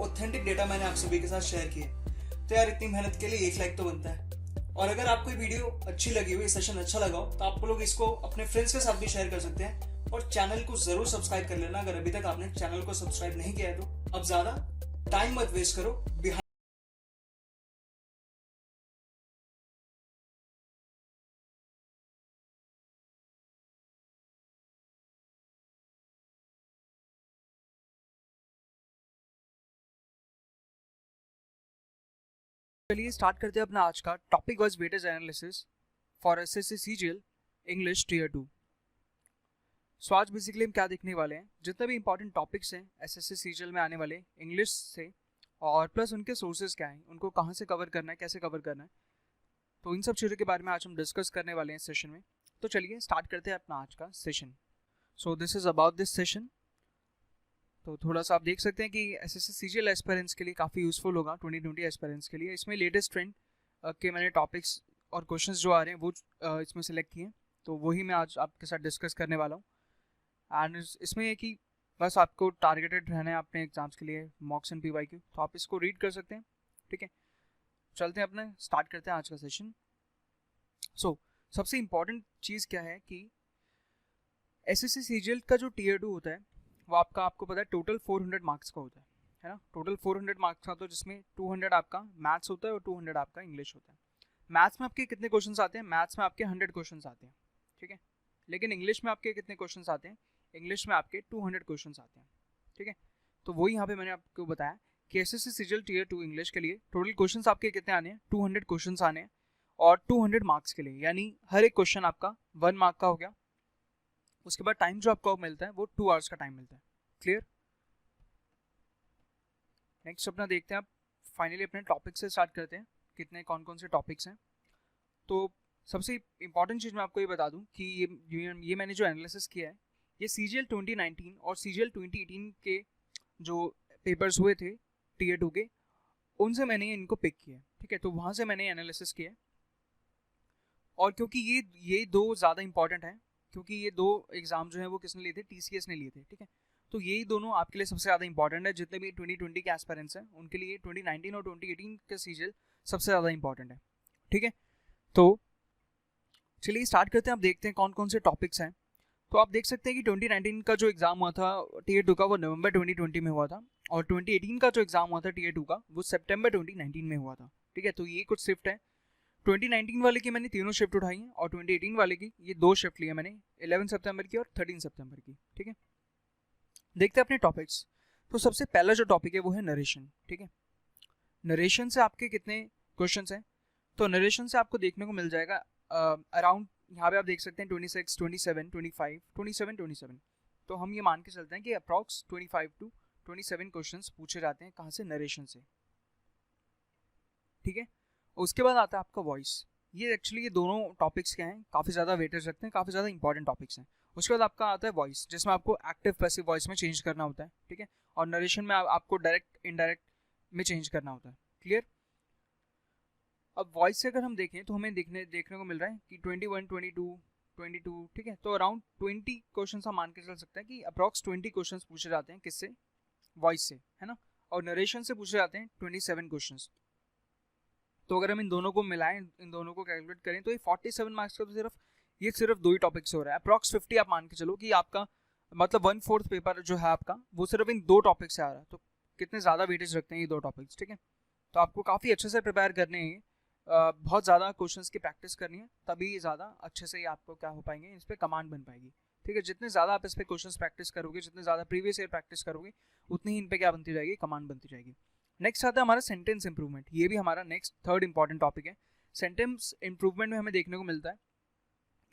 Authentic data मैंने आप सभी के साथ शेयर किए। तो यार इतनी मेहनत के लिए 1 लाइक तो बनता है। और अगर आपको ये वीडियो अच्छी लगी हो, ये सेशन अच्छा लगा हो, तो आप लोग इसको अपने फ्रेंड्स के साथ भी शेयर कर सकते हैं। और चैनल को जरूर सब्सक्राइब कर लेना अगर अभी तक आपने चैनल को सब्सक्राइब नहीं किया है तो। अब ज्यादा टाइम मत वेस्ट करो। चलिए स्टार्ट करते हैं अपना आज का topic wise weightage analysis for SSC CGL English tier 2। So आज बेसिकली हम क्या देखने वाले हैं, जितने भी इंपॉर्टेंट टॉपिक्स हैं एसएससी सीजीएल में आने वाले इंग्लिश से, और प्लस उनके सोर्सेज क्या हैं, उनको कहाँ से कवर करना है, कैसे कवर करना है, तो इन सब चीज़ों के बारे में आज हम डिस्कस करने वाले हैं इस सेशन में। तो चलिए स्टार्ट करते हैं अपना आज का session. So this is about this session. तो थोड़ा सा आप देख सकते हैं कि एसएससी सीजीएल एस्पिरेंट्स के लिए काफ़ी यूजफुल होगा 2020 एस्पिरेंट्स के लिए। इसमें लेटेस्ट ट्रेंड के मैंने टॉपिक्स और क्वेश्चंस जो आ रहे हैं वो इसमें सेलेक्ट किए हैं, तो वही मैं आज आपके साथ डिस्कस करने वाला हूँ। एंड इसमें है कि बस आपको टारगेटेड रहना है अपने एग्जाम्स के लिए, मॉक्स एंड पीवाईक्यू, तो आप इसको रीड कर सकते हैं। ठीक है, चलते हैं अपने स्टार्ट करते हैं आज का सेशन। सो सबसे इम्पॉर्टेंट चीज़ क्या है कि एसएससी सीजीएल का जो टीयर 2 होता है वो आपको पता है टोटल 400 मार्क्स का होता है ना। टोटल 400 मार्क्स का, तो जिसमें 200 आपका मैथ्स होता है और 200 आपका इंग्लिश होता है। मैथ्स में आपके कितने क्वेश्चंस आते हैं? मैथ्स में आपके 100 क्वेश्चंस आते हैं, ठीक है। लेकिन इंग्लिश में आपके कितने क्वेश्चंस आते हैं? इंग्लिश में आपके 200 क्वेश्चंस आते हैं, ठीक है। तो वही यहाँ पे मैंने आपको बताया कि एसएससी सीजीएल टीयर 2 इंग्लिश के लिए टोटल क्वेश्चंस आपके कितने आने हैं? 200 क्वेश्चंस आने हैं, और 200 मार्क्स के लिए, यानी हर एक क्वेश्चन आपका 1 मार्क का हो गया। उसके बाद टाइम जो आपको मिलता है वो 2 आवर्स का टाइम मिलता है। क्लियर? नेक्स्ट अपना देखते हैं, आप फाइनली अपने टॉपिक से स्टार्ट करते हैं, कितने कौन कौन से टॉपिक्स हैं। तो सबसे इंपॉर्टेंट चीज़ मैं आपको ये बता दूं कि ये मैंने जो एनालिसिस किया है, ये सीजीएल 2019 और सीजीएल 2018 के जो पेपर्स हुए थे टीयर 2 के, उनसे मैंने इनको पिक किया है, ठीक है। तो वहाँ से मैंने एनालिसिस किया है, और क्योंकि ये दो ज़्यादा इंपॉर्टेंट हैं, क्योंकि ये दो एग्ज़ाम जो है वो किसने लिए थे? TCS ने लिए थे, ठीक है। तो यही दोनों आपके लिए सबसे ज़्यादा इंपॉर्टेंट है। जितने भी 2020 के एस्पिरेंट्स हैं उनके लिए 2019 और 2018 का सीजीएल सबसे ज़्यादा इंपॉर्टेंट है, ठीक है। तो चलिए स्टार्ट करते हैं, आप देखते हैं कौन कौन से टॉपिक्स हैं। तो आप देख सकते हैं कि 2019 का जो एग्ज़ाम हुआ था टीयर 2 का, वो नवंबर 2020 में हुआ था, और 2018 का जो एग्ज़ाम हुआ था टीयर 2 का, वो सितंबर 2019 में हुआ था, ठीक है। तो ये कुछ शिफ्ट है। 2019 वाले की मैंने तीनों शिफ्ट उठाई हैं, और 2018 वाले की ये 2 शिफ्ट लिए मैंने, 11 सितंबर की और 13 सितंबर की, ठीक है। देखते हैं अपने टॉपिक्स। तो सबसे पहला जो टॉपिक है वो है नरेशन, ठीक है। नरेशन से आपके कितने क्वेश्चंस हैं? तो नरेशन से आपको देखने को मिल जाएगा अराउंड, यहाँ पे आप देख सकते हैं 26, 27, 25, 27, 27। तो हम ये मान के चलते हैं कि अप्रॉक्स 25 टू 27 क्वेश्चंस पूछे जाते हैं, कहाँ से? नरेशन से, ठीक है। उसके बाद आता है आपका वॉइस। ये एक्चुअली ये दोनों टॉपिक्स क्या हैं, काफ़ी ज़्यादा वेटेज रखते हैं, काफ़ी ज़्यादा इंपॉर्टेंट टॉपिक्स हैं। उसके बाद आपका आता है वॉइस, जिसमें आपको एक्टिव पैसिव वॉइस में चेंज करना होता है, ठीक है। और नरेशन में आपको डायरेक्ट इनडायरेक्ट में चेंज करना होता है। क्लियर? अब वॉइस से अगर हम देखें तो हमें देखने को मिल रहा है कि 21, 22, ठीक है। तो अराउंड 20 क्वेश्चन हम मान के चल सकते हैं कि अप्रॉक्स 20 क्वेश्चन पूछे जाते हैं, किससे? वॉइस से, है ना। और नरेशन से पूछे जाते हैं 27 क्वेश्चन। तो अगर हम इन दोनों को मिलाएं, इन दोनों को कैलकुलेट करें, तो ये 47 मार्क्स का तो सिर्फ 2 ही टॉपिक से हो रहा है। अप्रॉक्स 50 आप मान के चलो कि आपका मतलब 1/4 पेपर जो है आपका, वो सिर्फ इन 2 टॉपिक से आ रहा है। तो कितने ज़्यादा वेटेज रखते हैं ये 2 टॉपिक्स, ठीक है। तो आपको काफ़ी अच्छे से प्रिपेयर करने हैं, बहुत ज़्यादा क्वेश्चंस की प्रैक्टिस करनी है, तभी ज़्यादा अच्छे से आपको क्या हो पाएंगे, इस पर कमांड बन पाएगी, ठीक है। जितने ज़्यादा आप इस पर क्वेश्चंस प्रैक्टिस करोगे, जितने ज़्यादा प्रीवियस ईयर प्रैक्टिस करोगे, उतनी ही इन पर क्या बनती जाएगी? कमांड बनती जाएगी। नेक्स्ट आता है हमारा सेंटेंस इंप्रूवमेंट। ये भी हमारा नेक्स्ट थर्ड इंपॉर्टेंट टॉपिक है। सेंटेंस इंप्रूवमेंट में हमें देखने को मिलता है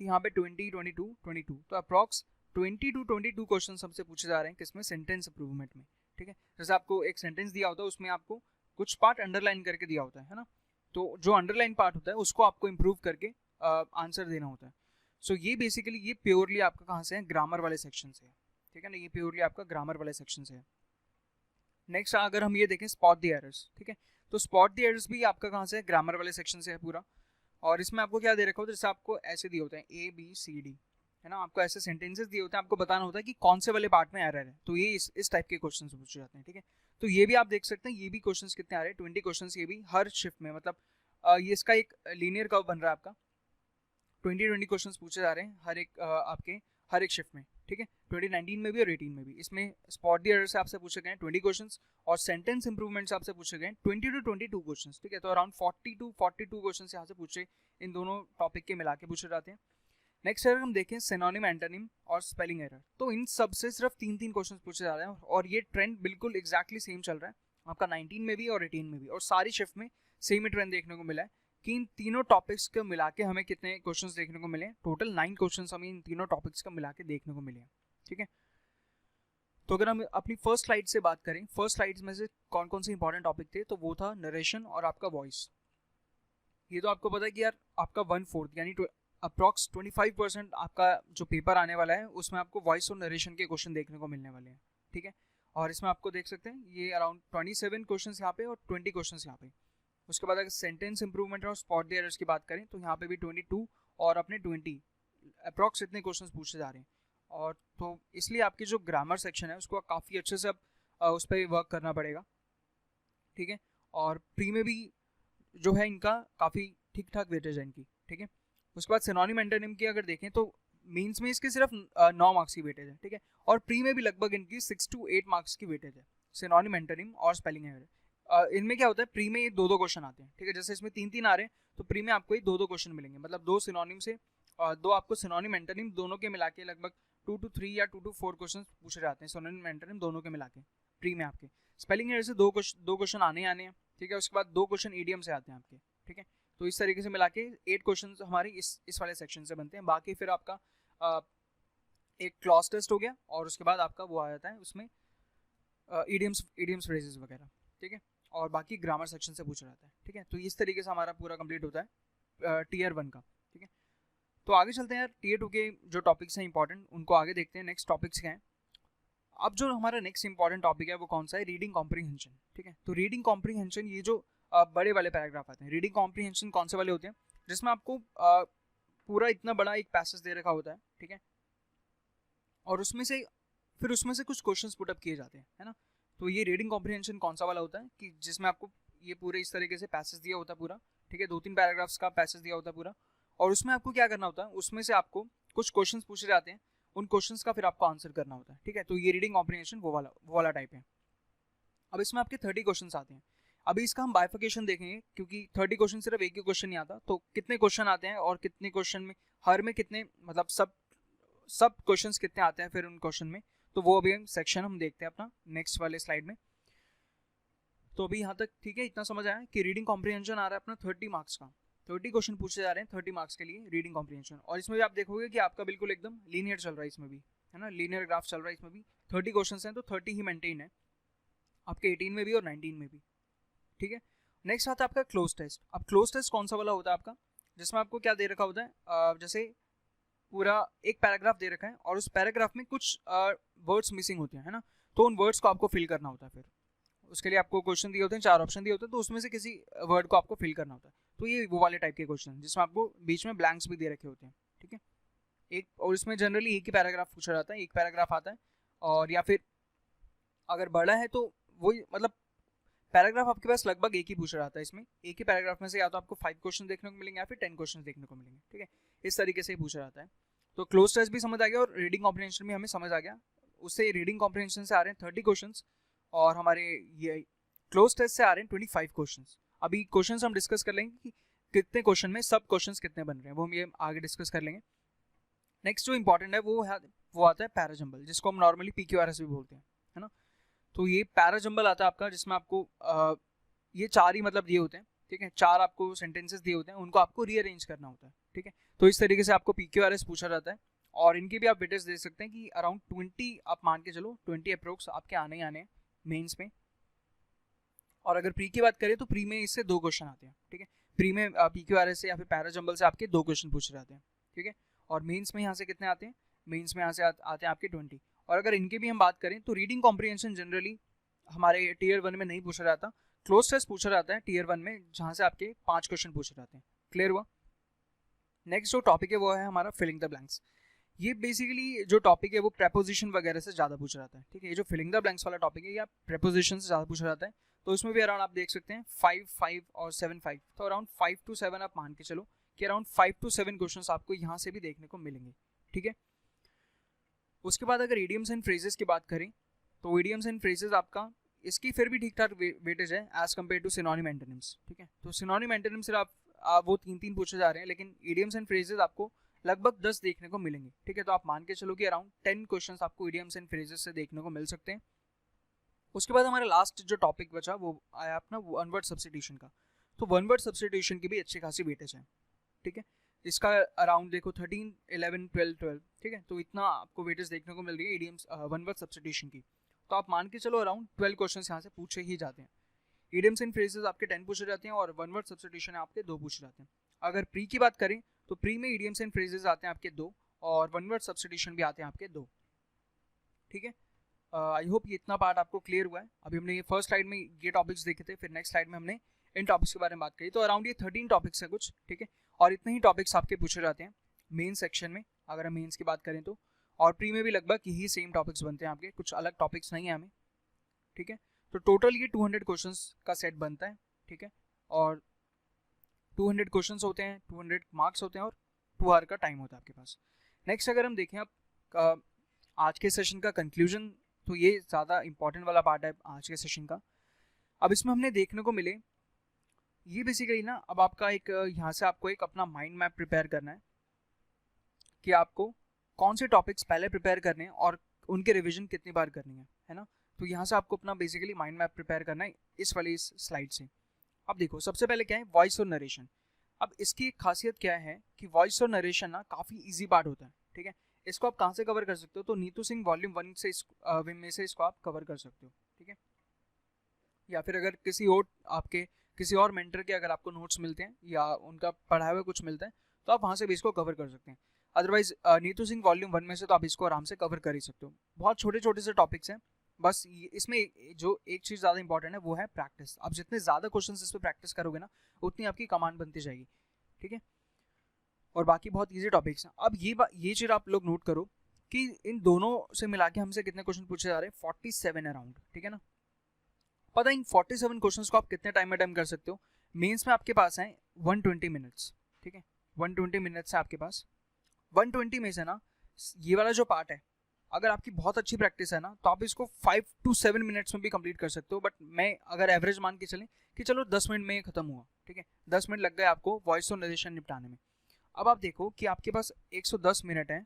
कि यहाँ पे 20, 22, 22, तो अप्रॉक्स 20 to 22 क्वेश्चन हमसे पूछे जा रहे हैं, किसमें? सेंटेंस इंप्रूवमेंट में, ठीक है। जैसे आपको एक सेंटेंस दिया होता है, उसमें आपको कुछ पार्ट अंडरलाइन करके दिया होता है ना। तो जो अंडरलाइन पार्ट होता है उसको आपको इंप्रूव करके आंसर देना होता है। सो ये बेसिकली ये प्योरली आपका कहाँ से है? ग्रामर वाले सेक्शन से है, ठीक है ना। ये प्योरली आपका ग्रामर वाले सेक्शन से है। नेक्स्ट अगर हम ये देखें स्पॉट द एरर्स, ठीक है। तो स्पॉट द एरर्स भी आपका कहाँ से है? ग्रामर वाले सेक्शन से है पूरा। और इसमें आपको क्या दे रखा होता है? जैसे आपको ऐसे दिए होते हैं ABCD, है ना। आपको ऐसे सेंटेंसेस दिए होते हैं, आपको बताना होता है कि कौन से वाले पार्ट में एरर है। तो ये इस टाइप के क्वेश्चन पूछे जाते हैं, ठीक है। तो ये भी आप देख सकते हैं, ये भी क्वेश्चंस कितने आ रहे हैं, 20 क्वेश्चंस ये भी हर शिफ्ट में, मतलब ये इसका एक लीनियर कर्व बन रहा है आपका, 20 क्वेश्चंस पूछे जा रहे हैं हर एक आपके हर एक शिफ्ट में, ठीक है। 2019 में भी और 18 में भी। इसमें स्पॉट द एरर से आपसे पूछे गए हैं 20 क्वेश्चंस और सेंटेंस इंप्रूवमेंट से आपसे पूछे गए हैं 20 to 22 क्वेश्चंस, ठीक है। तो अराउंड 40 to 42 क्वेश्चंस यहाँ से पूछे, इन दोनों टॉपिक के मिला के पूछे जाते हैं। नेक्स्ट अगर हम देखें सिनोनिम, एंटोनिम और स्पेलिंग एरर, तो इन सब से सिर्फ 3 क्वेश्चन पूछे जा रहे हैं और ये ट्रेंड बिल्कुल एग्जैक्टली सेम चल रहा है आपका 19 में भी और 18 में भी, और सारी शिफ्ट में सेम ही ट्रेंड देखने को मिला है कि इन तीनों टॉपिक्स को मिला के हमें कितने क्वेश्चंस देखने को मिले, टोटल 9 क्वेश्चंस हमें इन तीनों टॉपिक्स का मिला के देखने को मिले हैं, ठीक है। तो अगर हम अपनी फर्स्ट स्लाइड से बात करें, फर्स्ट स्लाइड्स में से कौन कौन से इंपॉर्टेंट टॉपिक थे, तो वो था नरेशन और आपका वॉइस। ये तो आपको पता है कि यार आपका 1/4 यानी अप्रॉक्स 25% आपका जो पेपर आने वाला है उसमें आपको वॉइस और नरेशन के क्वेश्चन देखने को मिलने वाले हैं, ठीक है। और इसमें आपको देख सकते हैं ये अराउंड 27 क्वेश्चन यहाँ पे और 20 क्वेश्चन यहाँ पे। उसके बाद अगर सेंटेंस इंप्रूवमेंट और स्पॉट द एरर्स की बात करें तो यहाँ पे भी 22 और अपने 20 अप्रॉक्स इतने क्वेश्चन पूछे जा रहे हैं। और तो इसलिए आपकी जो ग्रामर सेक्शन है उसको काफ़ी अच्छे से अब उस पर वर्क करना पड़ेगा, ठीक है। और प्री में भी जो है इनका काफ़ी ठीक ठाक वेटेज है इनकी, ठीक है। उसके बाद सिनोनिम, एंटोनिम की अगर देखें तो मेंस में इसके सिर्फ 9 मार्क्स की वेटेज है, ठीक है। और प्री में भी लगभग इनकी 6 to 8 मार्क्स की वेटेज है, सिनोनिम, एंटोनिम और स्पेलिंग एरर। इनमें क्या होता है, प्री में ये 2-2 क्वेश्चन आते हैं, ठीक है। जैसे इसमें 3-3 आ रहे हैं तो प्री में आपको ये 2-2 क्वेश्चन मिलेंगे, मतलब 2 सिनोनिम से 2 आपको सिनोनिम, एंटोनिम दोनों के मिला के लगभग 2 to 3 या 2 to 4 क्वेश्चन पूछे जाते हैं सिनोनिम, एंटोनिम दोनों के मिला के प्री में आपके। स्पेलिंग एरर से 2 क्वेश्चन आने हैं, ठीक है। उसके बाद 2 क्वेश्चन ईडियम से आते हैं आपके, ठीक है। तो इस तरीके से मिला के 8 क्वेश्चन हमारे इस वाले सेक्शन से बनते हैं। बाकी फिर आपका एक क्लॉज टेस्ट हो गया और उसके बाद आपका वो आ जाता है उसमें इडियम्स फ्रेजेस वगैरह, ठीक है। और बाकी ग्रामर सेक्शन से पूछा जाता है, ठीक है। तो इस तरीके से हमारा पूरा कंप्लीट होता है टीयर 1 का, ठीक है। तो आगे चलते हैं यार, टीयर 2 के जो टॉपिक्स हैं इंपॉर्टेंट उनको आगे देखते हैं, नेक्स्ट टॉपिक्स क्या हैं। अब जो हमारा नेक्स्ट इंपॉर्टेंट टॉपिक है वो कौन सा है, रीडिंग कॉम्प्रीहेंशन, ठीक है। तो रीडिंग कॉम्प्रीहेंशन, ये जो बड़े वाले पैराग्राफ आते हैं, रीडिंग कॉम्प्रीहेंशन कौन से वाले होते हैं, जिसमें आपको पूरा इतना बड़ा एक पैसेज दे रखा होता है, ठीक है। और उसमें से कुछ क्वेश्चंस पुट अप किए जाते हैं, है ना। तो ये रीडिंग कॉम्प्रीहेंशन कौन सा वाला होता है कि जिसमें आपको ये पूरे इस तरीके से पैसेज दिया होता है पूरा, ठीक है। 2-3 पैराग्राफ्स का पैसेज दिया होता है पूरा, और उसमें आपको क्या करना होता है, उसमें से आपको कुछ क्वेश्चंस पूछे जाते हैं, उन क्वेश्चंस का फिर आपको आंसर करना होता है, ठीक है। तो ये रीडिंग कॉम्प्रीहेंशन वो वाला टाइप है। अब इसमें आपके 30 क्वेश्चंस आते हैं। अभी इसका हम बाइफिकेशन देखेंगे क्योंकि 30 क्वेश्चन सिर्फ एक ही क्वेश्चन नहीं आता, तो कितने क्वेश्चन आते हैं और कितने क्वेश्चन में हर में कितने, मतलब सब क्वेश्चंस कितने आते हैं फिर उन क्वेश्चन में, तो वो अभी सेक्शन हम देखते हैं अपना नेक्स्ट वाले स्लाइड में। तो अभी यहाँ तक ठीक है, इतना समझ आया कि रीडिंग कॉम्प्रीहेंशन आ रहा है अपना 30 मार्क्स का, 30 क्वेश्चन पूछे जा रहे हैं 30 मार्क्स के लिए रीडिंग कॉम्प्रीहेंशन। और इसमें भी आप देखोगे कि आपका बिल्कुल एकदम लीनियर चल रहा है, इसमें भी है ना, लीनियर ग्राफ चल रहा है इसमें भी। 30 क्वेश्चन हैं तो 30 ही मेंटेन है आपके 18 में भी और 19 में भी, ठीक है। नेक्स्ट आता है आपका क्लोज टेस्ट। अब क्लोज टेस्ट कौन सा वाला होता है आपका, जिसमें आपको क्या दे रखा होता है, जैसे पूरा एक पैराग्राफ दे रखा है और उस पैराग्राफ में कुछ वर्ड्स मिसिंग होते हैं, है ना। तो उन वर्ड्स को आपको फिल करना होता है, फिर उसके लिए आपको क्वेश्चन दिए होते हैं, 4 ऑप्शन दिए होते हैं, तो उसमें से किसी वर्ड को आपको फिल करना होता है। तो ये वो वाले टाइप के क्वेश्चन जिसमें आपको बीच में ब्लैंक्स भी दे रखे होते हैं, ठीक है। एक और इसमें जनरली एक ही पैराग्राफ पूछा जाता है, एक पैराग्राफ आता है, और या फिर अगर बड़ा है तो वही, मतलब पैराग्राफ आपके पास लगभग एक ही पूछा जाता है, इसमें एक ही पैराग्राफ में से या तो आपको 5 क्वेश्चन देखने को मिलेंगे या फिर 10 क्वेश्चन देखने को मिलेंगे, ठीक है। इस तरीके से पूछा जाता है। तो क्लोज टेस्ट भी समझ आ गया और रीडिंग कॉम्प्रीहेंशन भी हमें समझ आ गया। उससे रीडिंग कॉम्प्रीहेंशन से आ रहे हैं 30 क्वेश्चन और हमारे ये क्लोज टेस्ट से आ रहे हैं 25 क्वेश्चन। अभी क्वेश्चन हम डिस्कस कर लेंगे कि कितने क्वेश्चन में सब क्वेश्चन कितने बन रहे हैं, वो हम ये आगे डिस्कस कर लेंगे। नेक्स्ट जो इंपॉर्टेंट है वो आता है पैराजंबल, जिसको हम नॉर्मली PQRS भी बोलते हैं, है ना। तो ये पैराजंबल आता है आपका, जिसमें आपको ये 4 ही मतलब दिए होते हैं, ठीक है। 4 आपको सेंटेंसेस दिए होते हैं, उनको आपको रीअरेंज करना होता है, ठीक है। तो इस तरीके से आपको PQRS पूछा जाता है और इनके भी आप वेटेज दे सकते हैं कि अराउंड 20 आप मान के चलो, 20 अप्रोक्स आपके आने ही आने हैं मेंस में। और अगर प्री की बात करें तो प्री में इससे 2 क्वेश्चन आते हैं, ठीक है। प्री में PQRS से या फिर पैराजंबल से आपके 2 क्वेश्चन पूछे जाते हैं, ठीक है। और मेंस में यहाँ से कितने आते हैं, मेंस में यहाँ से आते हैं आपके 20। और अगर इनके भी हम बात करें तो रीडिंग कॉम्प्रीहेंशन जनरली हमारे टीयर 1 में नहीं पूछा जाता, क्लोज टेस्ट पूछा जाता है टीयर 1 में, जहाँ से आपके 5 क्वेश्चन पूछे जाते हैं। क्लियर हुआ। नेक्स्ट जो टॉपिक है वो है हमारा फिलिंग द ब्लैंक्स, ये बेसिकली जो टॉपिक है वो प्रेपोजिशन वगैरह से ज़्यादा पूछा जाता है, ठीक है। ये जो फिलिंग द ब्लैंक्स वाला टॉपिक है या प्रेपोजिशन से ज़्यादा पूछा जाता है, तो इसमें भी अराउंड आप देख सकते हैं 5 और 7 तो अराउंड 5 to 7 आप मान के चलो कि अराउंड 5 to 7 क्वेश्चन आपको यहाँ से भी देखने को मिलेंगे, ठीक है। उसके बाद अगर इडियम्स एंड फ्रेजेस की बात करें तो इडियम्स एंड फ्रेजेस आपका इसकी फिर भी ठीक ठाक वेटेज है as compare to synonym antonyms, ठीक है। तो सिनोनिम एंटोनिम्स सिर्फ आप वो 3 पूछे जा रहे हैं, लेकिन इडियम्स एंड फ्रेजेस आपको लगभग 10 देखने को मिलेंगे, ठीक है। तो आप मान के चलो कि अराउंड 10 क्वेश्चंस आपको इडियम्स एंड फ्रेजेस से देखने को मिल सकते हैं। उसके बाद हमारा लास्ट जो टॉपिक बचा वो आया अपना वन वर्ड सब्स्टिट्यूशन का। तो वन वर्ड सब्स्टिट्यूशन की भी अच्छी खासी वेटेज है, ठीक है। इसका अराउंड देखो 13, 11, 12, ठीक है। तो इतना आपको वेटेज देखने को मिल रही है इडियम्स वन वर्ड सब्स्टिट्यूशन की। तो आप मान के चलो अराउंड 12 क्वेश्चन यहाँ से पूछे ही जाते हैं। इडियम्स एंड फ्रेजेस आपके 10 पूछे जाते हैं और वन वर्ड सब्स्टिट्यूशन आपके 2 पूछे जाते हैं। अगर प्री की बात करें तो प्री में इडियम्स एंड फ्रेजेस आते हैं आपके 2 और वन वर्ड सब्स्टिट्यूशन भी आते हैं आपके 2, ठीक है। आई होप ये इतना पार्ट आपको क्लियर हुआ है। अभी हमने ये फर्स्ट स्लाइड में ये टॉपिक्स देखे थे, फिर नेक्स्ट स्लाइड में हमने इन टॉपिक्स के बारे में बात करी। तो अराउंड ये 13 टॉपिक्स है कुछ, ठीक है। और इतने ही टॉपिक्स आपके पूछे जाते हैं मेन सेक्शन में, अगर हम मेंस की बात करें तो। और प्री में भी लगभग यही सेम टॉपिक्स बनते हैं आपके, कुछ अलग टॉपिक्स नहीं है हमें, ठीक है। तो टोटल ये 200 क्वेश्चंस का सेट बनता है, ठीक है। और 200 क्वेश्चंस होते हैं, 200 मार्क्स होते हैं और 2 आवर का टाइम होता है आपके पास। नेक्स्ट अगर हम देखें अब आज के सेशन का कंक्लूजन, तो ये ज़्यादा इंपॉर्टेंट वाला पार्ट है आज के सेशन का। अब इसमें हमने देखने को मिले ये बेसिकली ना, अब आपका एक यहाँ से आपको एक अपना माइंड मैप प्रिपेयर करना है कि आपको कौन से टॉपिक्स पहले प्रिपेयर करने हैं और उनके रिविजन कितनी बार करनी है ना। तो यहाँ से आपको अपना बेसिकली माइंड मैप प्रिपेयर करना है इस वाली इस स्लाइड से। अब देखो सबसे पहले क्या है, वॉइस और नरेशन। अब इसकी एक खासियत क्या है कि वॉइस और नरेशन ना काफ़ी ईजी पार्ट होता है, ठीक है। इसको आप कहाँ से कवर कर सकते हो, तो नीतू सिंह वॉल्यूम 1 से में से इसको आप कवर कर सकते हो, ठीक है। या फिर अगर किसी और मेंटर के अगर आपको नोट्स मिलते हैं या उनका पढ़ाया हुआ कुछ मिलता है तो आप वहाँ से भी इसको कवर कर सकते हैं। अदरवाइज नीतू सिंह वॉल्यूम 1 में से तो आप इसको आराम से कवर कर ही सकते हो। बहुत छोटे छोटे से टॉपिक्स हैं, बस इसमें जो एक चीज़ ज़्यादा इंपॉर्टेंट है वो है प्रैक्टिस। आप जितने ज़्यादा क्वेश्चन इस पर प्रैक्टिस करोगे ना उतनी आपकी कमांड बनती जाएगी, ठीक है। और बाकी बहुत ईजी टॉपिक्स हैं। अब ये चीज़ आप लोग नोट करो कि इन दोनों से मिला के हमसे कितने क्वेश्चन पूछे जा रहे हैं, 47 अराउंड, ठीक है ना। पता है इन 47 क्वेश्चंस को आप कितने टाइम में अटेम्प्ट कर सकते हो। मेंस में आपके पास है 120 मिनट्स, ठीक है। 120 मिनट्स है आपके पास। 120 में से ना ये वाला जो पार्ट है, अगर आपकी बहुत अच्छी प्रैक्टिस है ना तो आप इसको 5 to 7 मिनट्स में भी कंप्लीट कर सकते हो। बट मैं अगर एवरेज मान के चलें कि चलो 10 मिनट में खत्म हुआ, ठीक है, 10 मिनट लग गए आपको वॉइस और नरेशन निपटाने में। अब आप देखो कि आपके पास 110 मिनट है,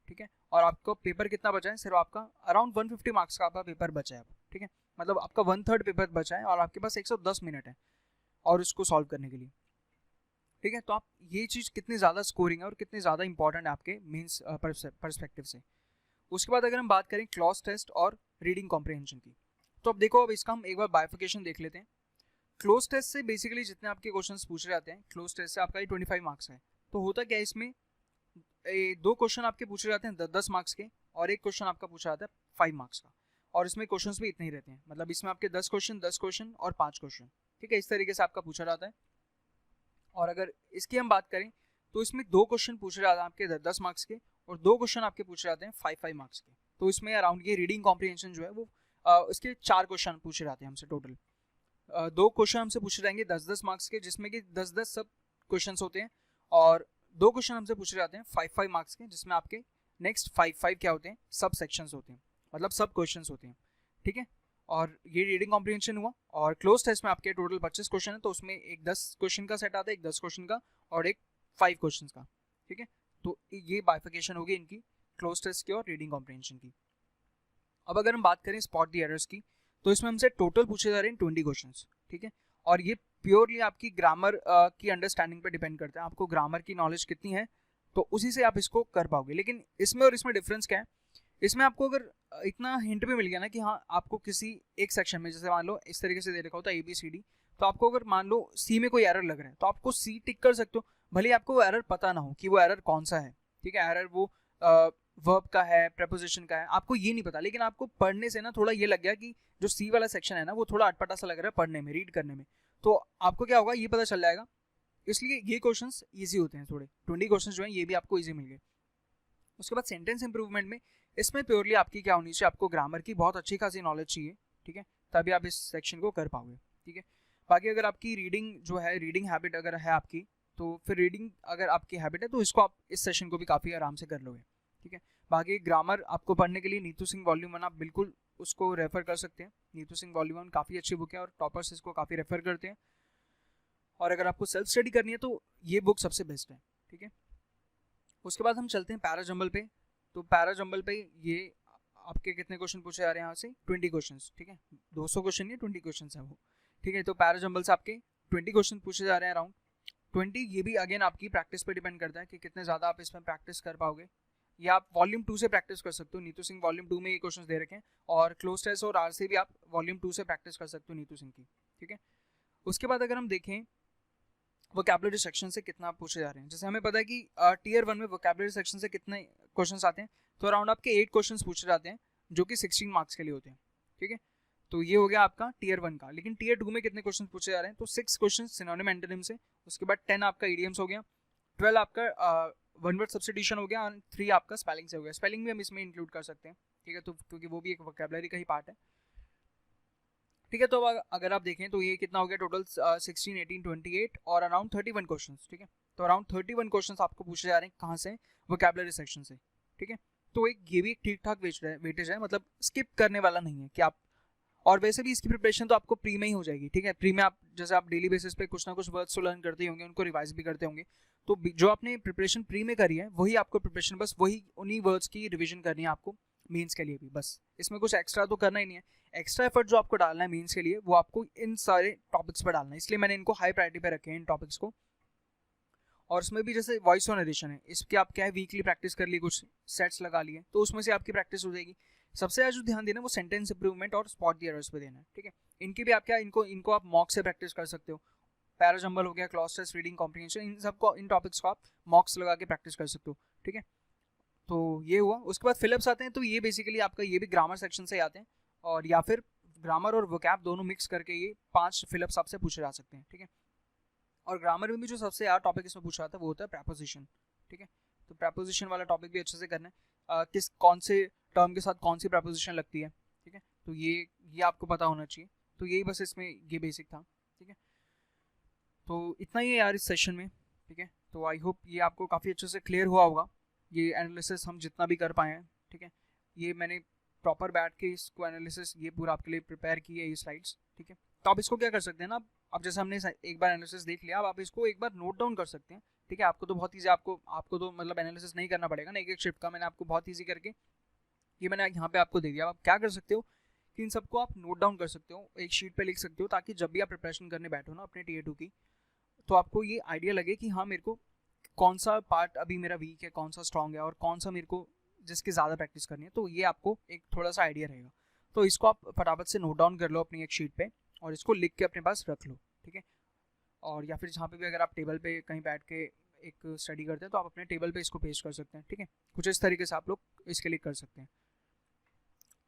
ठीक है, और आपका पेपर कितना बचा है, सिर्फ आपका अराउंड 150 मार्क्स का आपका पेपर बचा है, ठीक है। मतलब आपका 1/3 पेपर बचा है और आपके पास 110 मिनट है और इसको सॉल्व करने के लिए, ठीक है। तो आप ये चीज़ कितनी ज़्यादा स्कोरिंग है और कितनी ज़्यादा इंपॉर्टेंट है आपके मीन्स परस्पेक्टिव से। उसके बाद अगर हम बात करें क्लॉज टेस्ट और रीडिंग कॉम्प्रिहेंशन की, तो अब देखो अब इसका हम एक बार बाइफिकेशन देख लेते हैं। क्लोज टेस्ट से बेसिकली जितने आपके क्वेश्चंस पूछे जाते हैं, क्लोज टेस्ट से आपका ये 25 मार्क्स है। तो होता क्या है इसमें, 2 क्वेश्चन आपके पूछे जाते हैं 10 मार्क्स के और एक क्वेश्चन आपका पूछा जाता है 5 मार्क्स का। और इसमें क्वेश्चंस भी इतने ही रहते हैं, मतलब इसमें आपके 10 क्वेश्चन और 5 क्वेश्चन, ठीक है, इस तरीके से आपका पूछा जाता है। और अगर इसकी हम बात करें तो इसमें 2 क्वेश्चन पूछे जाते हैं आपके 10 मार्क्स के और 2 क्वेश्चन आपके पूछे जाते हैं 5 मार्क्स के। तो इसमें अराउंड ये रीडिंग कॉम्प्रिहेंशन जो है वो इसके 4 क्वेश्चन पूछे जाते हैं हमसे टोटल। 2 क्वेश्चन हमसे पूछे जाएंगे 10-10 मार्क्स के, जिसमें कि 10-10 सब क्वेश्चन होते हैं, और 2 क्वेश्चन हमसे पूछे जाते हैं 5 मार्क्स के, जिसमें आपके नेक्स्ट 5 क्या होते हैं, सब सेक्शंस होते हैं, मतलब सब क्वेश्चंस होते हैं, ठीक है। और ये रीडिंग कॉम्प्रिहेंशन हुआ। और क्लोज टेस्ट में आपके टोटल 25 क्वेश्चन है, तो उसमें एक 10 क्वेश्चन का सेट आता है, एक 10 क्वेश्चन का और एक 5 क्वेश्चन का, ठीक है। तो ये बाइफिकेशन होगी इनकी क्लोज टेस्ट की और रीडिंग कॉम्प्रिहेंशन की। अब अगर हम बात करें स्पॉट द एरर्स की, तो इसमें हमसे टोटल पूछे जा रहे हैं 20 क्वेश्चंस, ठीक है। और ये प्योरली आपकी ग्रामर की अंडरस्टैंडिंग पे डिपेंड करता है, आपको ग्रामर की नॉलेज कितनी है तो उसी से आप इसको कर पाओगे। लेकिन इसमें और इसमें डिफरेंस क्या है, इसमें आपको अगर इतना हिंट भी मिल गया ना कि हाँ आपको किसी एक सेक्शन में, जैसे मान लो इस तरीके से दे रखा होता है ABCD, तो आपको अगर मान लो सी में कोई एरर लग रहा है तो आपको सी टिक कर सकते हो, भले आपको वो एरर पता ना हो कि वो एरर कौन सा है, ठीक है। एरर वो वर्ब का है, प्रेपोजिशन का है, आपको ये नहीं पता, लेकिन आपको पढ़ने से ना थोड़ा ये लग गया कि जो सी वाला सेक्शन है ना वो थोड़ा अटपटा सा लग रहा है पढ़ने में, रीड करने में, तो आपको क्या होगा ये पता चल जाएगा। इसलिए ये क्वेश्चंस इजी होते हैं थोड़े, 20 क्वेश्चंस जो हैं ये भी आपको इजी मिल गए। उसके बाद सेंटेंस इंप्रूवमेंट में इसमें प्योरली आपकी क्या होनी चाहिए, आपको ग्रामर की बहुत अच्छी खासी नॉलेज चाहिए, ठीक है, तभी आप इस सेक्शन को कर पाओगे, ठीक है। बाकी अगर आपकी रीडिंग जो है, रीडिंग हैबिट अगर है आपकी, तो फिर रीडिंग अगर आपकी हैबिट है तो इसको आप इस सेशन को भी काफ़ी आराम से कर लोगे, ठीक है। बाकी ग्रामर आपको पढ़ने के लिए नीतू सिंह वॉल्यूम 1 आप बिल्कुल उसको रेफर कर सकते हैं। नीतू सिंह वॉल्यूम 1 काफ़ी अच्छी बुक है और टॉपर्स इसको काफ़ी रेफर करते हैं। और अगर आपको सेल्फ स्टडी करनी है तो ये बुक सबसे बेस्ट है, ठीक है। उसके बाद हम चलते हैं पैरा जंबल पे। तो पैरा जंबल पे ये आपके कितने क्वेश्चन पूछे जा रहे हैं यहाँ से, 20 क्वेश्चन, ठीक है। 200 क्वेश्चन नहीं, 20 क्वेश्चन है वो, ठीक है। तो पैरा जंबल से आपके 20 क्वेश्चन पूछे जा रहे हैं अराउंड 20। ये भी अगेन आपकी प्रैक्टिस पे डिपेंड करता है कि कितने ज़्यादा आप इसमें प्रैक्टिस कर पाओगे। या आप वॉल्यूम 2 से प्रैक्टिस कर सकते हो, नीतू सिंह वॉल्यूम 2 में ये क्वेश्चन दे रखे हैं, और क्लोज टेस्ट और आर से भी आप वॉल्यूम 2 से प्रैक्टिस कर सकते हो नीतू सिंह की, ठीक है। उसके बाद अगर हम देखें वोकैबुलरी सेक्शन से कितना पूछे जा रहे हैं, जैसे हमें पता है कि टीयर 1 में वोकैबुलरी सेक्शन से कितने क्वेश्चन आते हैं, तो अराउंड आपके 8 क्वेश्चन पूछे जाते हैं जो कि 16 मार्क्स के लिए होते हैं, ठीक है। तो ये हो गया आपका टीयर 1 का। लेकिन टीयर 2 में कितने क्वेश्चन पूछे जा रहे हैं, तो 6 क्वेश्चन सिनोनिम एंटोनिम से, उसके बाद 10 आपका इडियम्स हो गया, 12 आपका वन वर्ड सब्स्टिट्यूशन हो गया, और 3 आपका स्पेलिंग से हो गया। स्पेलिंग भी हम इसमें इंक्लूड कर सकते हैं, ठीक है, तो क्योंकि वो भी एक वोकैबुलरी का ही पार्ट है, ठीक है। तो अगर आप देखें तो ये कितना हो गया टोटल 16, 18, 28 और अराउंड 31 क्वेश्चन, ठीक है। तो अराउंड 31 क्वेश्चन आपको पूछे जा रहे हैं कहाँ से, वोकैबुलरी सेक्शन से, ठीक है। तो ये भी एक ठीक ठाक वेटेज है, मतलब स्किप करने वाला नहीं है कि आप, और वैसे भी इसकी प्रिपरेशन तो आपको प्री में ही हो जाएगी, ठीक है। प्री में आप जैसे आप डेली बेसिस पे कुछ ना कुछ वर्ड्स तो लर्न करते ही होंगे, उनको रिवाइज भी करते होंगे, तो जो आपने प्रिपरेशन प्री में करी है वही आपको प्रिपरेशन, बस वही उन्हीं वर्ड्स की रिविजन करनी है आपको मेंस के लिए भी, बस इसमें कुछ एक्स्ट्रा तो करना ही नहीं है। एक्स्ट्रा एफर्ट जो आपको डालना है मेंस के लिए वो आपको इन सारे टॉपिक्स पर डालना है, इसलिए मैंने इनको हाई प्रायोरिटी पे रखे हैं इन टॉपिक्स को। और उसमें भी जैसे वॉइस और नरेशन है, इसकी आप क्या है वीकली प्रैक्टिस कर ली, कुछ सेट्स लगा लिए, तो उसमें से आपकी प्रैक्टिस हो जाएगी। सबसे ज़्यादा जो ध्यान देना है वो सेंटेंस इंप्रूवमेंट और स्पॉट द एरर्स पे देना है, ठीक है। इनकी भी आप क्या, इनको आप मॉक से प्रैक्टिस कर सकते हो। पैरा जंबल हो गया, क्लॉज टेस्ट, रीडिंग कॉम्प्रिहेंशन, इन सबको, इन टॉपिक्स को आप मॉक्स लगा के प्रैक्टिस कर सकते हो, ठीक है। तो ये हुआ। उसके बाद फिलअप्स आते हैं, तो ये बेसिकली आपका ये भी ग्रामर सेक्शन से आते हैं, और या फिर ग्रामर और वोकैब दोनों मिक्स करके ये 5 फिलअप्स आपसे पूछे जा सकते हैं, ठीक है। और ग्रामर में भी जो सबसे यार टॉपिक इसमें पूछा जाता है वो होता है प्रपोजिशन, ठीक है। तो प्रपोजिशन वाला टॉपिक भी अच्छे से करना है, कौन से टर्म के साथ कौन सी प्रपोजिशन लगती है, ठीक है। तो ये आपको पता होना चाहिए। तो यही बस इसमें ये बेसिक था, ठीक है। तो इतना ही है यार इस सेशन में, ठीक है। तो आई होप ये आपको काफ़ी अच्छे से क्लियर हुआ होगा, ये एनालिसिस हम जितना भी कर पाए हैं, ठीक है। ये मैंने प्रॉपर बैठ के इसको एनालिसिस ये पूरा आपके लिए प्रिपेयर की है, ये स्लाइड्स, ठीक है। तो आप इसको क्या कर सकते हैं ना, अब जैसे हमने एक बार एनालिसिस देख लिया, अब आप इसको एक बार नोट डाउन कर सकते हैं, ठीक है। आपको तो बहुत ईजी, आपको तो मतलब एनालिसिस नहीं करना पड़ेगा ना, एक शिफ्ट का मैंने आपको बहुत ईजी करके ये मैंने यहाँ पे आपको दे दिया। आप क्या कर सकते हो कि इन सबको आप नोट डाउन कर सकते हो, एक शीट पे लिख सकते हो, ताकि जब भी आप प्रिपरेशन करने बैठो ना अपने टीयर 2 की, तो आपको ये आइडिया लगे कि हाँ मेरे को कौन सा पार्ट अभी मेरा वीक है, कौन सा स्ट्रॉन्ग है, और कौन सा मेरे को जिसकी ज़्यादा प्रैक्टिस करनी है। तो ये आपको एक थोड़ा सा आइडिया रहेगा। तो इसको आप फटाफट से नोट डाउन कर लो अपनी एक शीट पे, और इसको लिख के अपने पास रख लो, ठीक है। और या फिर जहाँ पे भी अगर आप टेबल पे कहीं बैठ के एक स्टडी करते हैं तो आप अपने टेबल पे इसको पेश कर सकते हैं, ठीक है। कुछ इस तरीके से आप लोग इसके लिए कर सकते हैं।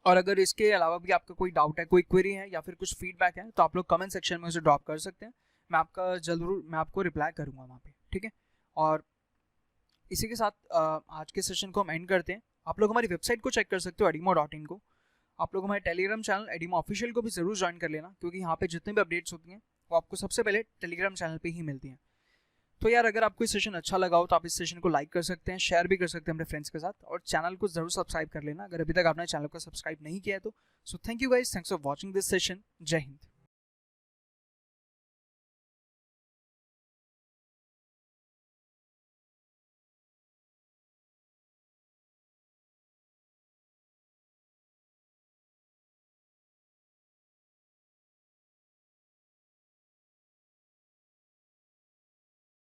और अगर इसके अलावा भी आपका कोई डाउट है, कोई क्वेरी है, या फिर कुछ फीडबैक है, तो आप लोग कमेंट सेक्शन में उसे ड्रॉप कर सकते हैं। मैं आपको रिप्लाई करूँगा वहाँ पे, ठीक है। और इसी के साथ आज के सेशन को हम एंड करते हैं। आप लोग हमारी वेबसाइट को चेक कर सकते हो edimo.in को। आप लोग हमारे टेलीग्राम चैनल एडिमो ऑफिशियल को भी ज़रूर ज्वाइन कर लेना, क्योंकि यहाँ पे जितने भी अपडेट्स होती हैं वो आपको सबसे पहले टेलीग्राम चैनल पे ही मिलती हैं। तो यार अगर आपको इस सेशन अच्छा लगा हो तो आप इस सेशन को लाइक कर सकते हैं, शेयर भी कर सकते हैं अपने फ्रेंड्स के साथ, और चैनल को ज़रूर सब्सक्राइब कर लेना अगर अभी तक आपने चैनल को सब्सक्राइब नहीं किया है तो। So thank you guys, thanks for watching this session. जय हिंद।